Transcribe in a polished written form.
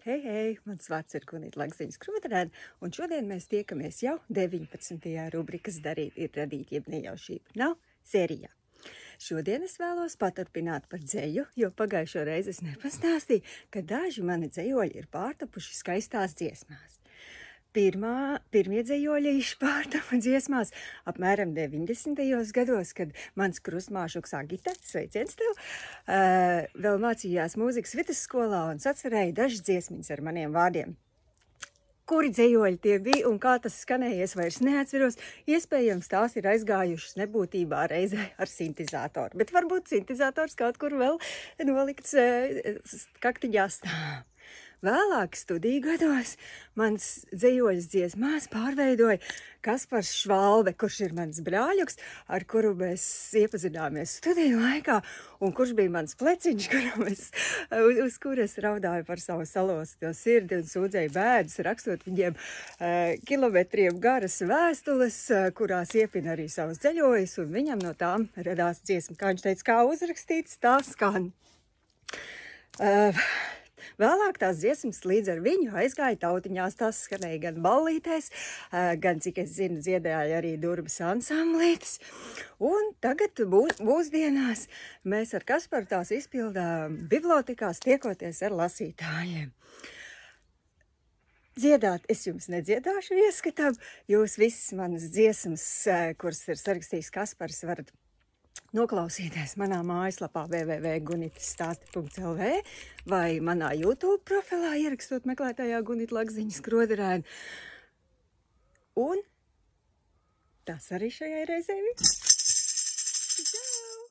Hei, hei, mans vārds ir Gunita Lagziņas Kroderēna, un šodien mēs tiekamies jau 19. rubrikas Darīt ir radīt, jeb nejaušība nav sērijā. Šodien es vēlos paturpināt par dzeju, jo pagājušo reizi es nepastāstīju, ka daži mani dzejoļi ir pārtapuši skaistās dziesmās. Pirmie dzejoļi pārtapa dziesmās apmēram 90. gados, kad mans krustmāšuks Agita, sveiciens tev, vēl mācījās mūzikas vidusskolā un sacerēja dažas dziesmiņas ar maniem vārdiem. Kuri dzejoļi tie bija un kā tas skanējies, vairs neatceros, iespējams tās ir aizgājušas nebūtībā reizē ar sintezātoru, bet varbūt sintezātors kaut kur vēl nolikts kaktiņā stāv. Vēlāk studiju gados mans dzejoļas dziesmās pārveidoja Kaspars Švalbe, kurš ir mans brāļuks, ar kuru mēs iepazināmies studiju laikā, un kurš bija mans pleciņš, uz kuras raudāju par savu salostīto sirdi un sūdzēju bēdas, rakstot viņiem kilometriem garas vēstules, kurās iepina arī savus dzeļojas, un viņam no tām radās dziesma. Kā viņš teica, kā uzrakstīts, tā skan. Vēlāk tās dziesmas līdz ar viņu aizgāja tautiņās, tās skanēja gan ballītēs, gan, cik es zinu, dziedāja arī Durbas ansamblītes. Un tagad mūsdienās mēs ar Kasparu tās izpildām bibliotekās tiekoties ar lasītājiem. Dziedāt es jums nedziedāšu ieskatām, jūs visas manas dziesmas, kuras ir sarakstījis Kaspars, varat noklausīties manā mājaslapā www.gunitasstāsti.lv vai manā YouTube profilā ierakstot meklētājā Gunita Lagziņas Kroderēna. Un tas arī šajai reizei viss. Čau!